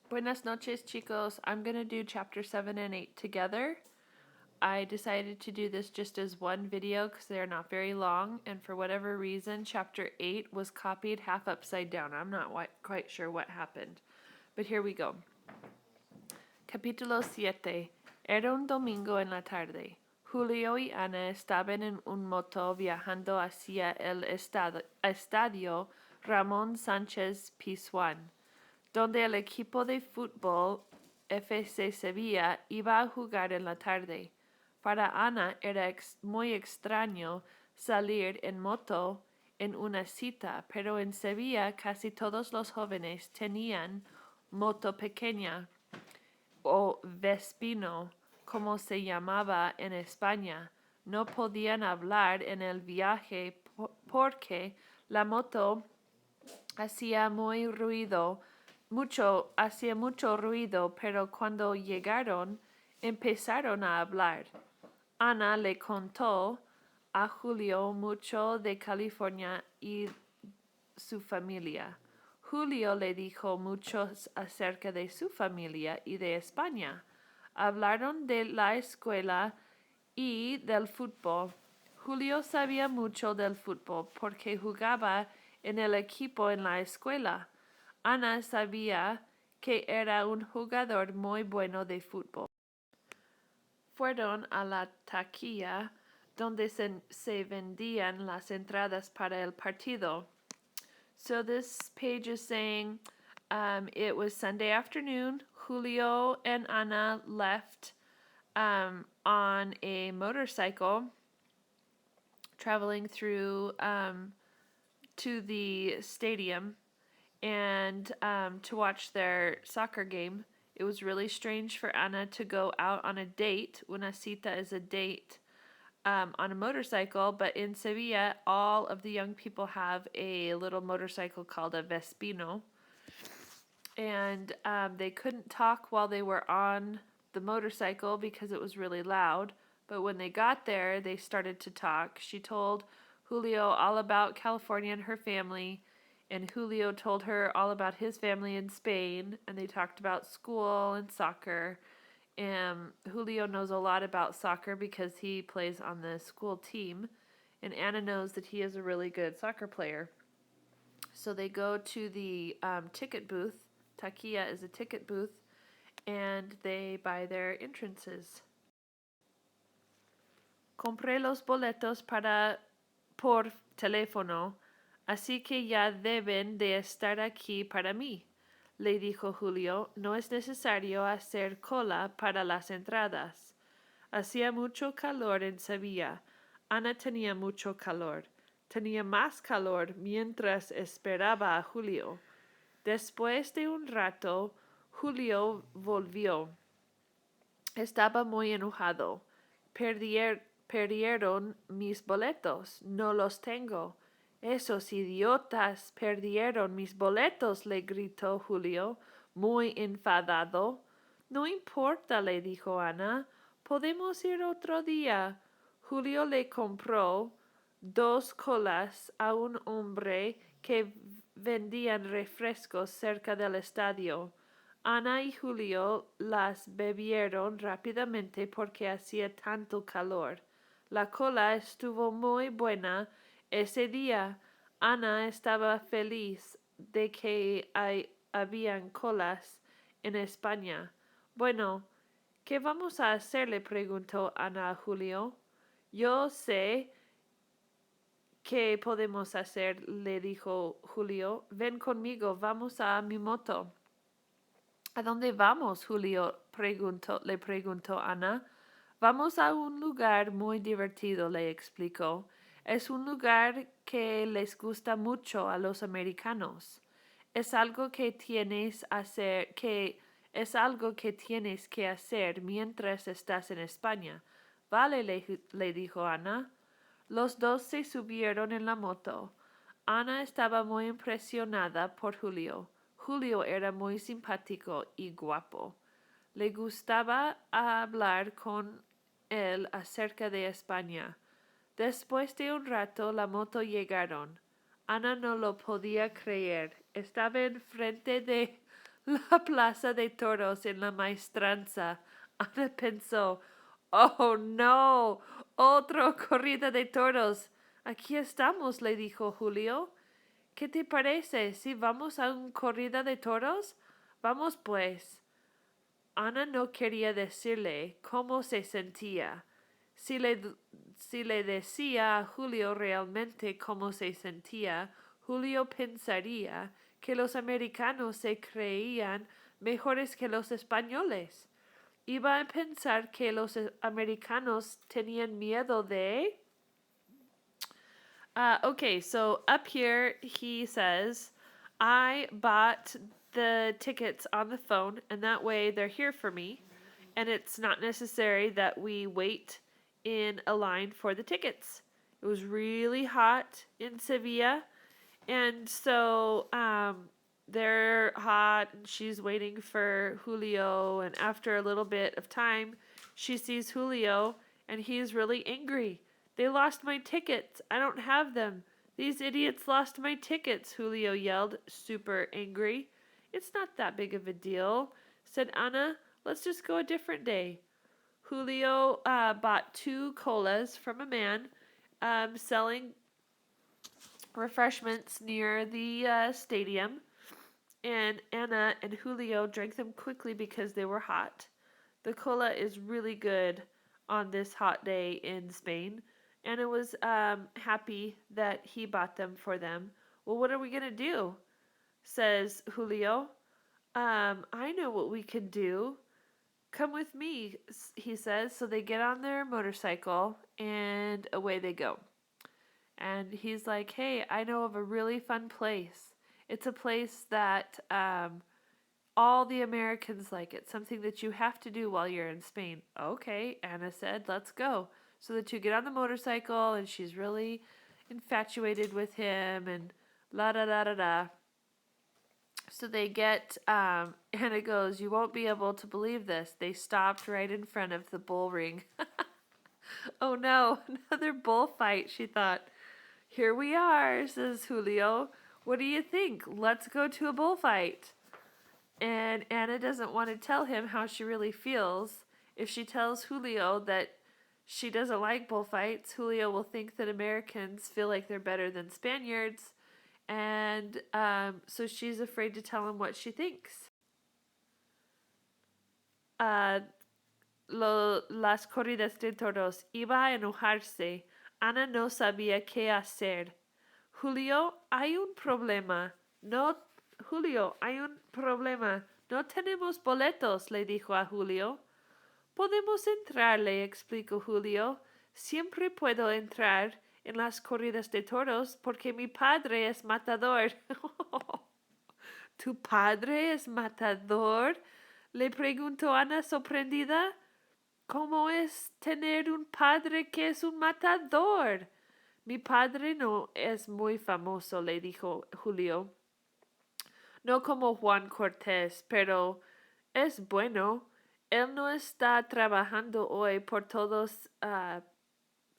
Buenas noches, chicos. I'm going to do chapter 7 and 8 together. I decided to do this just as one video because they're not very long, and for whatever reason, chapter 8 was copied half upside down. I'm not quite sure what happened, but here we go. Capítulo 7. Era un domingo en la tarde. Julio y Ana estaban en un moto viajando hacia el estadio Ramón Sánchez Pizjuán, donde el equipo de fútbol FC Sevilla iba a jugar en la tarde. Para Ana era muy extraño salir en moto en una cita, pero en Sevilla casi todos los jóvenes tenían moto pequeña o Vespino, como se llamaba en España. No podían hablar en el viaje porque la moto hacía mucho ruido, pero cuando llegaron empezaron a hablar. Ana le contó a Julio mucho de California y su familia. Julio le dijo mucho acerca de su familia y de España. Hablaron de la escuela y del fútbol. Julio sabía mucho del fútbol porque jugaba en el equipo en la escuela. Ana sabía que era un jugador muy bueno de fútbol. Fueron a la taquilla donde se vendían las entradas para el partido. So this page is saying it was Sunday afternoon. Julio and Ana left on a motorcycle traveling through to the stadium and to watch their soccer game. It was really strange for Ana to go out on a date. Una cita is a date on a motorcycle, but in Sevilla, all of the young people have a little motorcycle called a Vespino. And they couldn't talk while they were on the motorcycle because it was really loud. But when they got there, they started to talk. She told Julio all about California and her family, and Julio told her all about his family in Spain, and they talked about school and soccer. And Julio knows a lot about soccer because he plays on the school team, and Anna knows that he is a really good soccer player. So they go to the ticket booth. Taquilla is a ticket booth, and they buy their entrances. Compré los boletos por teléfono, así que ya deben de estar aquí para mí, le dijo Julio. No es necesario hacer cola para las entradas. Hacía mucho calor en Sevilla. Ana tenía mucho calor. Tenía más calor mientras esperaba a Julio. Después de un rato, Julio volvió. Estaba muy enojado. Perdieron mis boletos. No los tengo. Esos idiotas perdieron mis boletos, le gritó Julio, muy enfadado. No importa, le dijo Ana. Podemos ir otro día. Julio le compró 2 colas a un hombre que vendían refrescos cerca del estadio. Ana y Julio las bebieron rápidamente porque hacía tanto calor. La cola estuvo muy buena ese día. Ana estaba feliz de que habían colas en España. Bueno, ¿qué vamos a hacer?, le preguntó Ana a Julio. Yo sé qué podemos hacer, le dijo Julio. Ven conmigo, vamos a mi moto. ¿A dónde vamos, Julio?, le preguntó Ana. Vamos a un lugar muy divertido, le explicó. Es un lugar que les gusta mucho a los americanos. Es algo que tienes que hacer mientras estás en España. Vale, le dijo Ana. Los dos se subieron en la moto. Ana estaba muy impresionada por Julio. Julio era muy simpático y guapo. Le gustaba hablar con él acerca de España. Después de un rato la moto llegaron. Ana no lo podía creer. Estaba enfrente de la plaza de toros en la maestranza. Ana pensó, oh no, otra corrida de toros. Aquí estamos, le dijo Julio. ¿Qué te parece si vamos a una corrida de toros? Vamos pues. Ana no quería decirle cómo se sentía. Si le, si le decía a Julio realmente cómo se sentía, Julio pensaría que los americanos se creían mejores que los españoles. Iba a pensar que los americanos tenían miedo de... okay, so up here he says, I bought the tickets on the phone, and that way they're here for me, and it's not necessary that we wait in a line for the tickets. It was really hot in Sevilla, and so they're hot, and she's waiting for Julio, and after a little bit of time, she sees Julio, and he's really angry. They lost my tickets. I don't have them. These idiots lost my tickets, Julio yelled, super angry. It's not that big of a deal, said Ana. Let's just go a different day. Julio bought 2 colas from a man selling refreshments near the stadium, and Ana and Julio drank them quickly because they were hot. The cola is really good on this hot day in Spain. Ana was happy that he bought them for them. Well, what are we going to do? Says Julio. I know what we can do. Come with me, he says. So they get on their motorcycle and away they go. And he's like, hey, I know of a really fun place. It's a place that all the Americans like. It's something that you have to do while you're in Spain. Okay, Ana said, let's go. So the two get on the motorcycle, and she's really infatuated with him, and la da da da da. So they get, Ana goes, you won't be able to believe this. They stopped right in front of the bull ring. Oh no, another bullfight, she thought. Here we are, says Julio. What do you think? Let's go to a bullfight. And Ana doesn't want to tell him how she really feels. If she tells Julio that she doesn't like bullfights, Julio will think that Americans feel like they're better than Spaniards. And so she's afraid to tell him what she thinks. Las corridas de toros. Iba a enojarse. Ana no sabía qué hacer. Julio, hay un problema. No, Julio, hay un problema. No tenemos boletos, le dijo a Julio. Podemos entrar, le explicó Julio. Siempre puedo entrar en las corridas de toros porque mi padre es matador. ¿Tu padre es matador? Le preguntó Ana sorprendida. ¿Cómo es tener un padre que es un matador? Mi padre no es muy famoso, le dijo Julio. No como Juan Cortés, pero es bueno. Él no está trabajando hoy, por todos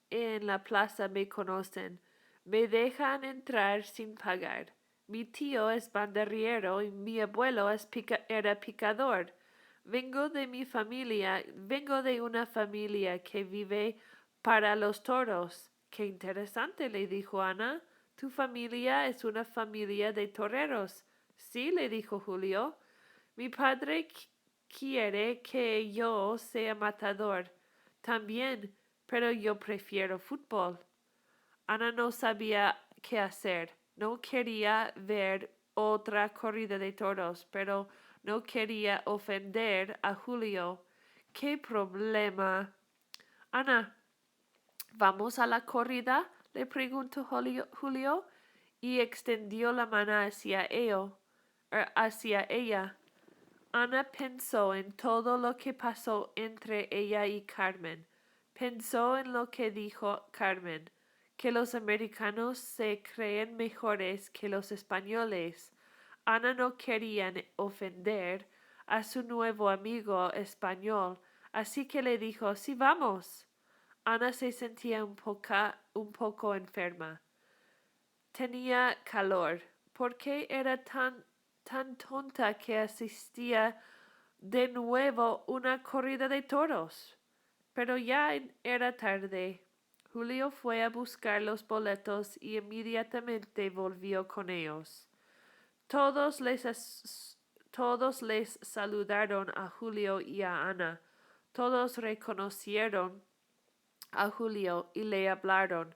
en la plaza me conocen. Me dejan entrar sin pagar. Mi tío es banderillero y mi abuelo era picador. Vengo de una familia que vive para los toros. Qué interesante, le dijo Ana. Tu familia es una familia de toreros. Sí, le dijo Julio. Mi padre quiere que yo sea matador. También, pero yo prefiero fútbol. Ana no sabía qué hacer. No quería ver otra corrida de toros, pero no quería ofender a Julio. ¡Qué problema! Ana, ¿vamos a la corrida? Le preguntó Julio y extendió la mano hacia ella. Ana pensó en todo lo que pasó entre ella y Carmen. Pensó en lo que dijo Carmen, que los americanos se creen mejores que los españoles. Ana no quería ofender a su nuevo amigo español, así que le dijo, sí, vamos. Ana se sentía un poco enferma. Tenía calor. ¿Por qué era tan tan tonta que asistía de nuevo una corrida de toros. Pero ya era tarde. Julio fue a buscar los boletos y inmediatamente volvió con ellos. Todos les saludaron a Julio y a Ana. Todos reconocieron a Julio y le hablaron.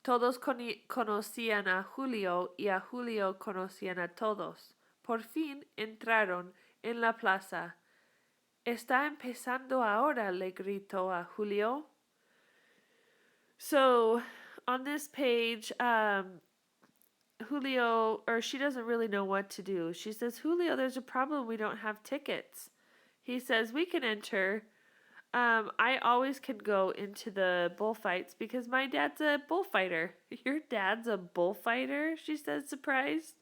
Todos conocían a Julio y a Julio conocían a todos. Por fin entraron en la plaza. Está empezando ahora, le gritó a Julio. So, on this page, Julio, or she doesn't really know what to do. She says, Julio, there's a problem. We don't have tickets. He says, we can enter. I always can go into the bullfights because my dad's a bullfighter. Your dad's a bullfighter? She says, surprised.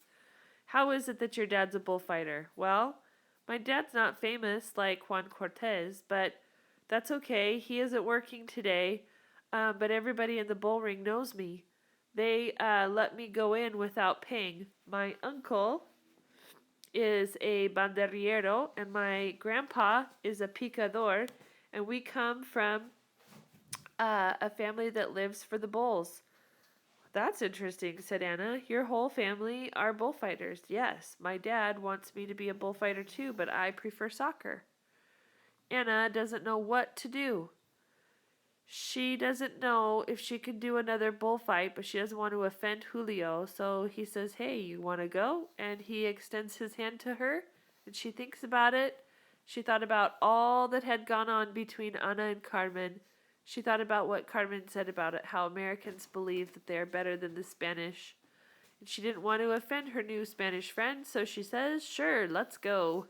How is it that your dad's a bullfighter? Well, my dad's not famous like Juan Cortez, but that's okay. He isn't working today, but everybody in the bull ring knows me. They let me go in without paying. My uncle is a banderillero, and my grandpa is a picador, and we come from a family that lives for the bulls. That's interesting, said Anna. Your whole family are bullfighters. Yes, my dad wants me to be a bullfighter too, but I prefer soccer. Anna doesn't know what to do. She doesn't know if she can do another bullfight, but she doesn't want to offend Julio. So he says, hey, you want to go? And he extends his hand to her, and she thinks about it. She thought about all that had gone on between Ana and Carmen. She thought about what Carmen said about it, how Americans believe that they are better than the Spanish. And she didn't want to offend her new Spanish friend, so she says, sure, let's go.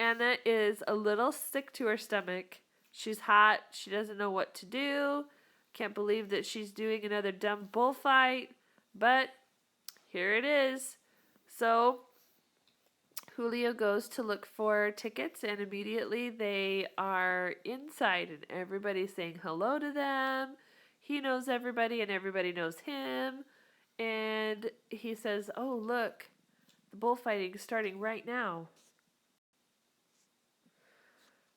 Anna is a little sick to her stomach. She's hot. She doesn't know what to do. Can't believe that she's doing another dumb bullfight. But here it is. So Julio goes to look for tickets, and immediately they are inside, and everybody's saying hello to them. He knows everybody, and everybody knows him. And he says, oh, look, the bullfighting is starting right now.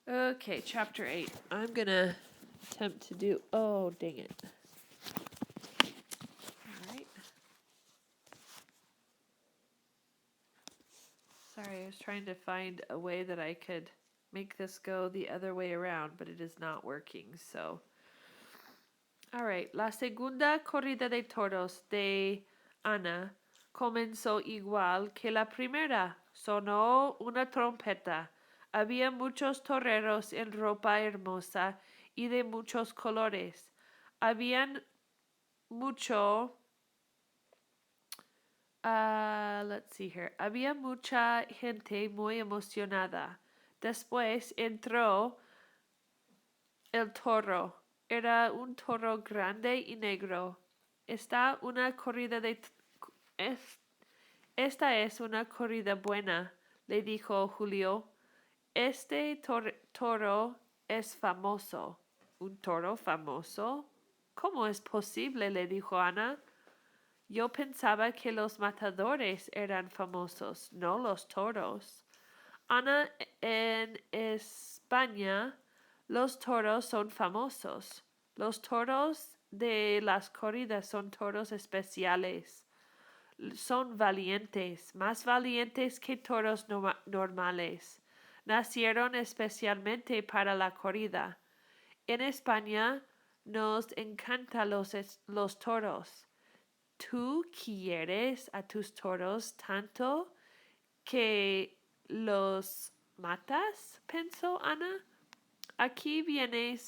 Okay, chapter 8. I'm going to attempt to do... Oh, dang it. All right. Sorry, I was trying to find a way that I could make this go the other way around, but it is not working, so... All right. La segunda corrida de toros de Ana comenzó igual que la primera. Sonó una trompeta. Había muchos toreros en ropa hermosa y de muchos colores. Habían mucho... let's see here. Había mucha gente muy emocionada. Después entró el toro. Era un toro grande y negro. Esta es una corrida buena, le dijo Julio. Este toro es famoso. ¿Un toro famoso? ¿Cómo es posible? Le dijo Ana. Yo pensaba que los matadores eran famosos, no los toros. Ana, en España, los toros son famosos. Los toros de las corridas son toros especiales. Son valientes, más valientes que toros normales. Nacieron especialmente para la corrida. En España nos encantan los toros. ¿Tú quieres a tus toros tanto que los matas? Pensó Ana. Aquí viene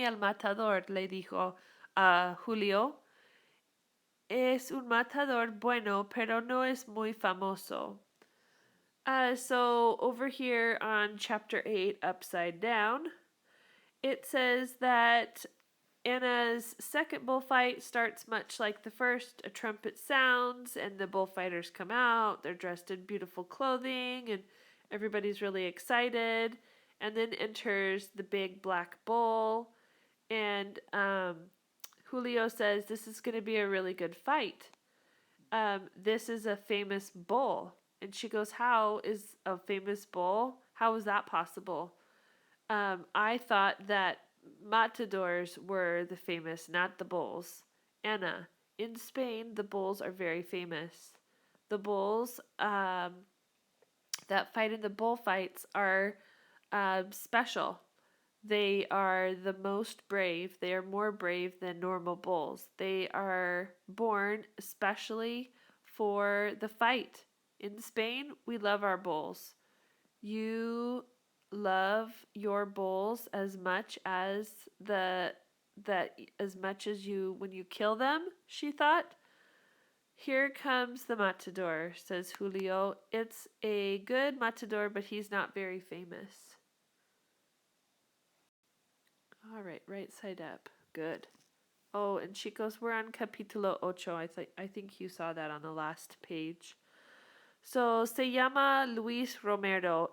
el matador, le dijo a Julio. Es un matador bueno, pero no es muy famoso. So over here on chapter 8, upside down, it says that Anna's second bullfight starts much like the first. A trumpet sounds and the bullfighters come out. They're dressed in beautiful clothing and everybody's really excited. And then enters the big black bull. And Julio says this is going to be a really good fight. this is a famous bull. And she goes, how is a famous bull? How is that possible? I thought that matadors were the famous, not the bulls. Anna, in Spain, the bulls are very famous. The bulls that fight in the bullfights are special. They are the most brave. They are more brave than normal bulls. They are born especially for the fight. In Spain, we love our bulls. You love your bulls as much as as much as you when you kill them, she thought. Here comes the matador, says Julio. It's a good matador, but he's not very famous. All right, right side up. Good. Oh, and chicos, we're on capítulo 8. I think you saw that on the last page. So, se llama Luis Romero.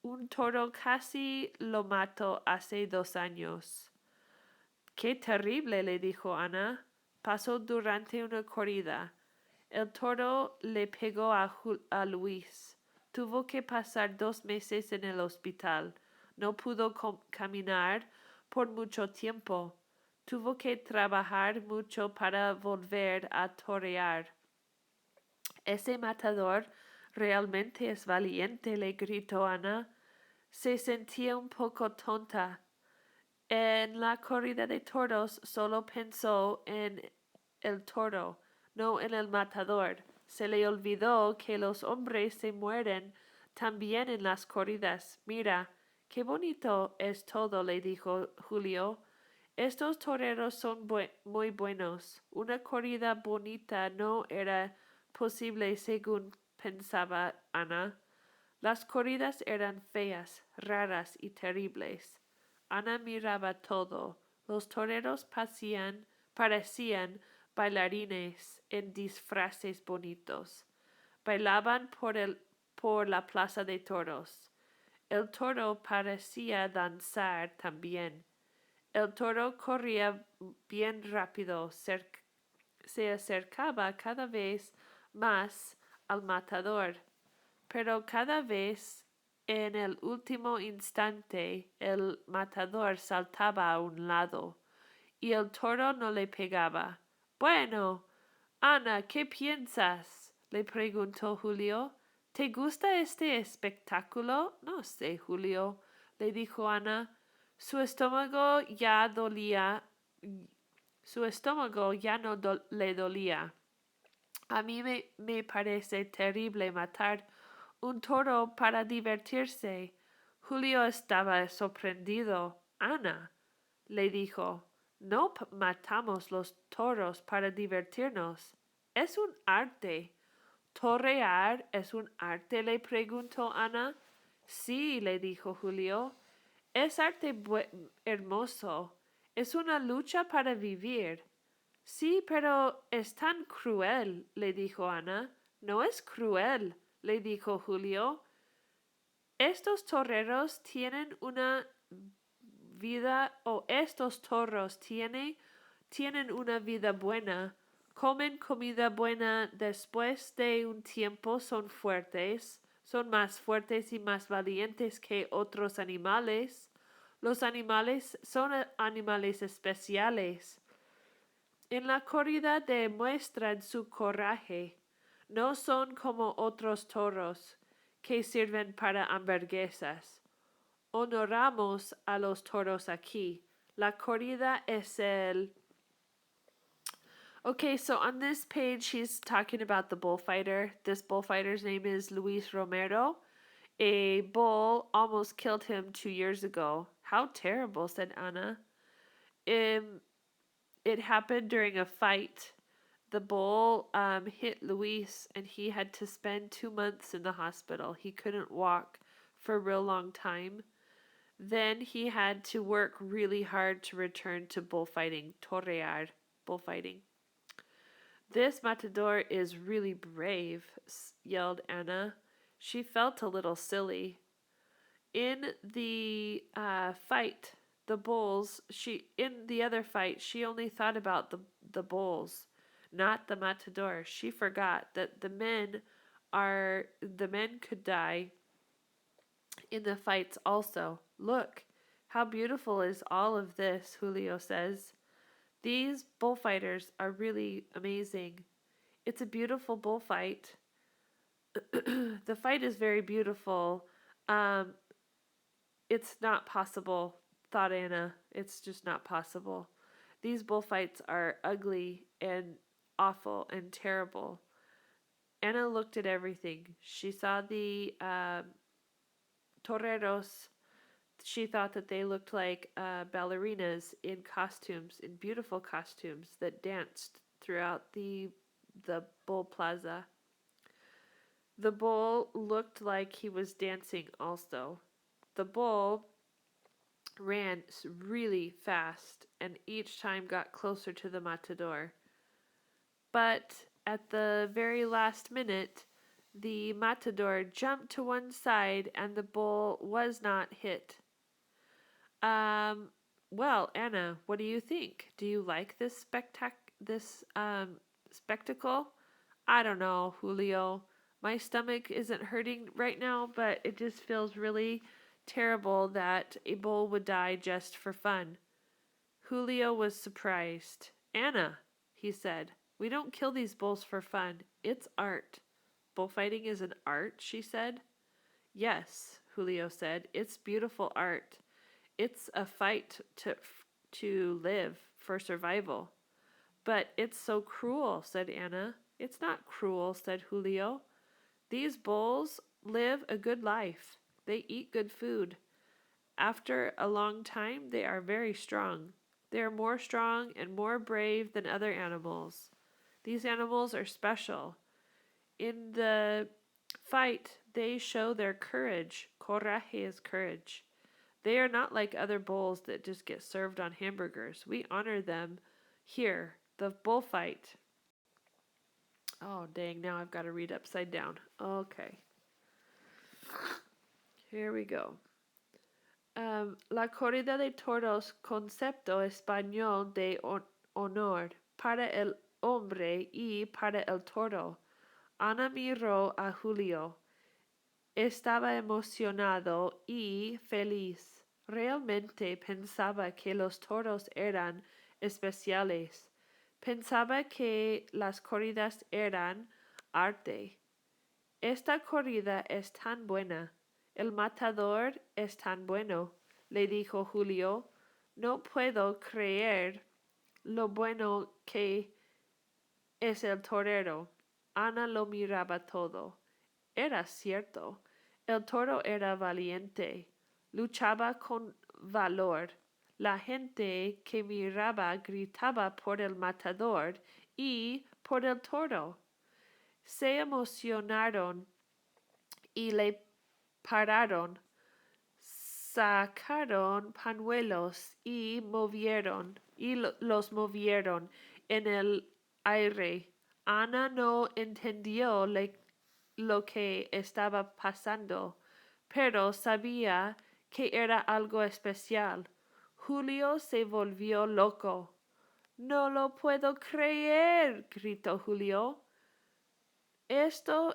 Un toro casi lo mato hace 2 años. Qué terrible, le dijo Ana. Pasó durante una corrida. El toro le pegó a Luis. Tuvo que pasar 2 meses en el hospital. No pudo caminar por mucho tiempo. Tuvo que trabajar mucho para volver a torear. Ese matador realmente es valiente, le gritó Ana. Se sentía un poco tonta. En la corrida de toros solo pensó en el toro, no en el matador. Se le olvidó que los hombres se mueren también en las corridas. Mira, qué bonito es todo, le dijo Julio. Estos toreros son muy buenos. Una corrida bonita no era posible según pensaba Ana. Las corridas eran feas, raras y terribles. Ana miraba todo. Los toreros parecían bailarines en disfraces bonitos. Bailaban por la plaza de toros. El toro parecía danzar también. El toro corría bien rápido, se acercaba cada vez más al matador, pero cada vez en el último instante el matador saltaba a un lado y el toro no le pegaba. Bueno, Ana, ¿qué piensas? Le preguntó Julio. ¿Te gusta este espectáculo? No sé, Julio, le dijo Ana. Su estómago ya no le dolía. A mí me parece terrible matar un toro para divertirse. Julio estaba sorprendido. Ana, le dijo, no matamos los toros para divertirnos. Es un arte. ¿Torear es un arte? Le preguntó Ana. Sí, le dijo Julio. Es arte hermoso. Es una lucha para vivir. Sí, pero es tan cruel, le dijo Ana. No es cruel, le dijo Julio. Estos toreros tienen una vida, o estos toros tienen una vida buena, comen comida buena, después de un tiempo son fuertes, son más fuertes y más valientes que otros animales. Los animales son animales especiales. En la corrida demuestran su coraje. No son como otros toros que sirven para hamburguesas. Honoramos a los toros aquí. La corrida es el... Okay, so on this page, he's talking about the bullfighter. This bullfighter's name is Luis Romero. A bull almost killed him 2 years ago. How terrible, said Ana. It happened during a fight. The bull hit Luis, and he had to spend 2 months in the hospital. He couldn't walk for a real long time. Then he had to work really hard to return to bullfighting, torear, bullfighting. This matador is really brave, yelled Anna. She felt a little silly. In the fight, the bulls, in the other fight, she only thought about the bulls. not the matador. She forgot that the men could die in the fights also. Look, how beautiful is all of this, Julio says. These bullfighters are really amazing. It's a beautiful bullfight. The fight is very beautiful. Um, it's not possible, thought Anna. It's just not possible. These bullfights are ugly and awful and terrible. Anna looked at everything. She saw the toreros. She thought that they looked like ballerinas in costumes, in beautiful costumes that danced throughout the bull plaza. The bull looked like he was dancing also. The bull ran really fast and each time got closer to the matador. But at the very last minute, the matador jumped to one side and the bull was not hit. Well, Anna, what do you think? Do you like this spectacle? I don't know, Julio. My stomach isn't hurting right now, but it just feels really terrible that a bull would die just for fun. Julio was surprised. Anna, he said, we don't kill these bulls for fun. It's art. Bullfighting is an art, she said. Yes, Julio said. It's beautiful art. It's a fight to live for survival. But it's so cruel, said Anna. It's not cruel, said Julio. These bulls live a good life. They eat good food. After a long time, they are very strong. They are more strong and more brave than other animals. These animals are special. In the fight, they show their courage. Coraje is courage. They are not like other bulls that just get served on hamburgers. We honor them here. The bullfight. Oh, dang, now I've got to read upside down. Okay. Here we go. La corrida de toros, concepto español de honor para el hombre y para el toro. Ana miró a Julio. Estaba emocionado y feliz. Realmente pensaba que los toros eran especiales. Pensaba que las corridas eran arte. Esta corrida es tan buena. El matador es tan bueno, le dijo Julio. No puedo creer lo bueno que es el torero. Ana lo miraba todo. Era cierto. El toro era valiente. Luchaba con valor. La gente que miraba gritaba por el matador y por el toro. Se emocionaron y le pararon. Sacaron pañuelos y los movieron en el aire. Ana no entendió lo que estaba pasando, pero sabía que era algo especial. Julio se volvió loco. No lo puedo creer, gritó Julio. Esto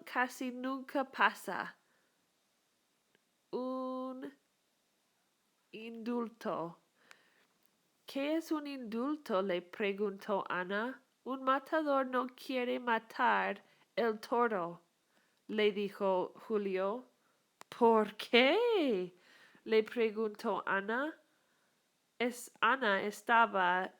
casi nunca pasa. Un indulto. ¿Qué es un indulto?, le preguntó Ana. Un matador no quiere matar el toro, le dijo Julio. ¿Por qué?, le preguntó Ana. Ana estaba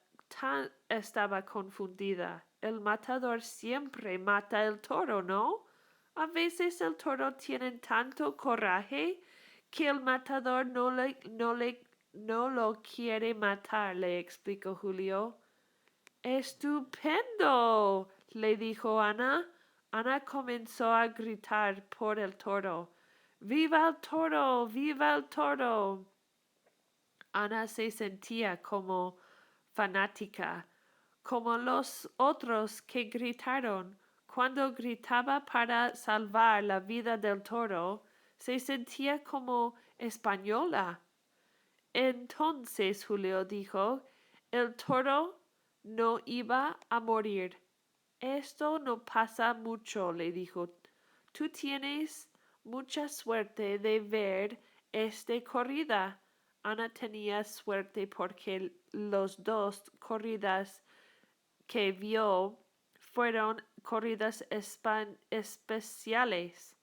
confundida. El matador siempre mata el toro, ¿no? A veces el toro tiene tanto coraje que el matador no lo quiere matar, le explicó Julio. ¡Estupendo!, le dijo Ana. Ana comenzó a gritar por el toro. ¡Viva el toro! ¡Viva el toro! Ana se sentía como fanática, como los otros que gritaron. Cuando gritaba para salvar la vida del toro, se sentía como española. Entonces Julio dijo, el toro no iba a morir. Esto no pasa mucho, le dijo. Tú tienes mucha suerte de ver esta corrida. Ana tenía suerte porque los dos corridas que vio fueron corridas especiales.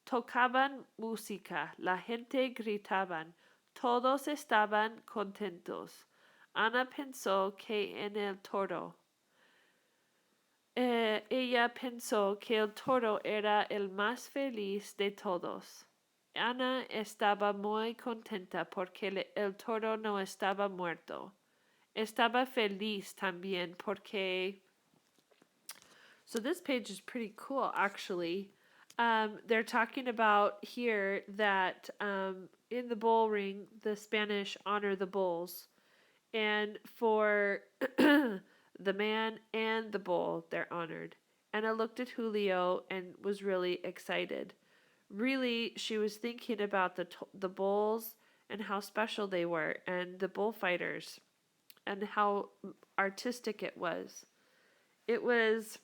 Tocaban música, la gente gritaban, todos estaban contentos. Ana pensó que en el toro. Ella pensó que el toro era el más feliz de todos. Ana estaba muy contenta porque el toro no estaba muerto. Estaba feliz también porque... So this page is pretty cool, actually. They're talking about here that in the bull ring, the Spanish honor the bulls. And for the man and the bull, they're honored. And I looked at Julio and was really excited. Really, she was thinking about the bulls and how special they were, and the bullfighters, and how artistic it was. It was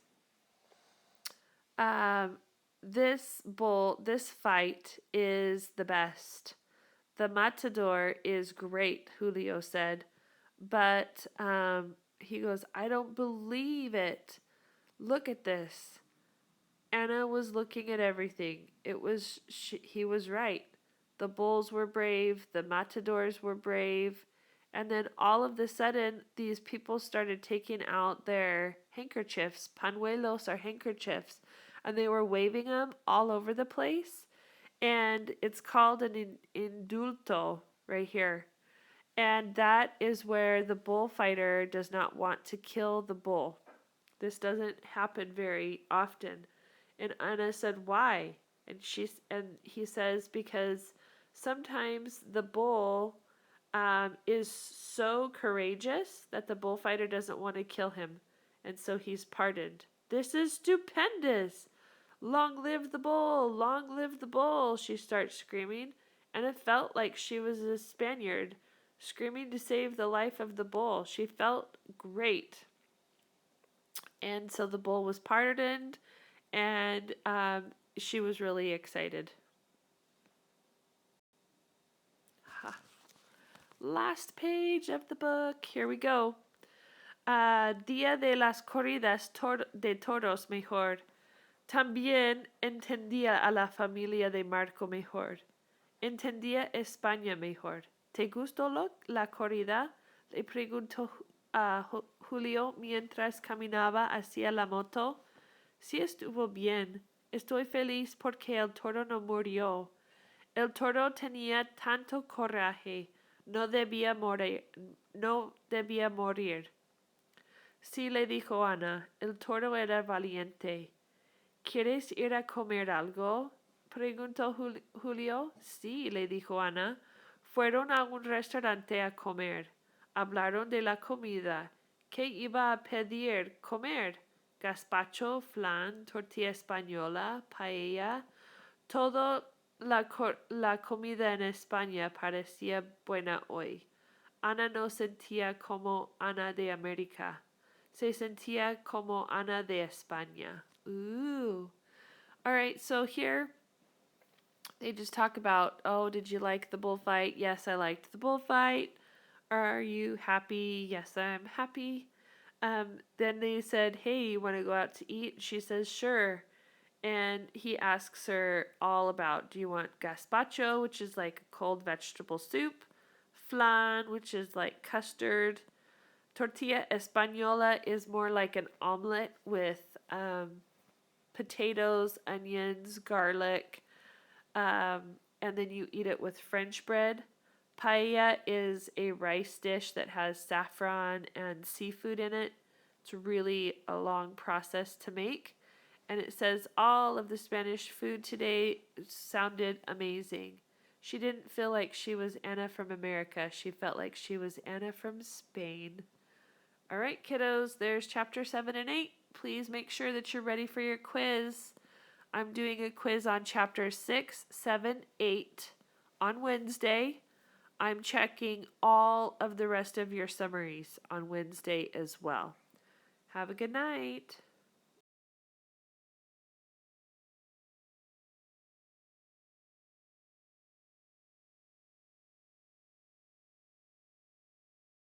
this fight is the best. The matador is great, Julio said. But he goes, I don't believe it. Look at this. Anna was looking at everything. He was right. The bulls were brave. The matadors were brave. And then all of a sudden, these people started taking out their handkerchiefs. Panuelos are handkerchiefs. And they were waving them all over the place. And it's called an indulto right here. And that is where the bullfighter does not want to kill the bull. This doesn't happen very often. And Anna said, why? And he says, because sometimes the bull is so courageous that the bullfighter doesn't want to kill him. And so he's pardoned. This is stupendous. Long live the bull! Long live the bull! She starts screaming. And it felt like she was a Spaniard screaming to save the life of the bull. She felt great. And so the bull was pardoned, and she was really excited. Last page of the book. Here we go. Día de las corridas de toros mejor. También entendía a la familia de Marco mejor. Entendía España mejor. ¿Te gustó la corrida? Le preguntó a Julio mientras caminaba hacia la moto. Sí, estuvo bien. Estoy feliz porque el toro no murió. El toro tenía tanto coraje. No debía morir. No debía morir. Sí, le dijo Ana. El toro era valiente. ¿Quieres ir a comer algo? Preguntó Julio. Sí, le dijo Ana. Fueron a un restaurante a comer. Hablaron de la comida. ¿Qué iba a pedir comer? Gazpacho, flan, tortilla española, paella. Toda la comida en España parecía buena hoy. Ana no sentía como Ana de América. Se sentía como Ana de España. Ooh. All right, so here they just talk about, oh, did you like the bullfight? Yes, I liked the bullfight. Are you happy? Yes, I'm happy. Then they said, hey, you want to go out to eat? She says, sure. And he asks her all about, do you want gazpacho, which is like a cold vegetable soup, flan, which is like custard. Tortilla española is more like an omelet with potatoes, onions, garlic, and then you eat it with French bread. Paella is a rice dish that has saffron and seafood in it. It's really a long process to make. And it says all of the Spanish food today sounded amazing. She didn't feel like she was Anna from America. She felt like she was Anna from Spain. All right, kiddos, there's chapter 7 and 8. Please make sure that you're ready for your quiz. I'm doing a quiz on chapter 6, 7, 8 on Wednesday. I'm checking all of the rest of your summaries on Wednesday as well. Have a good night.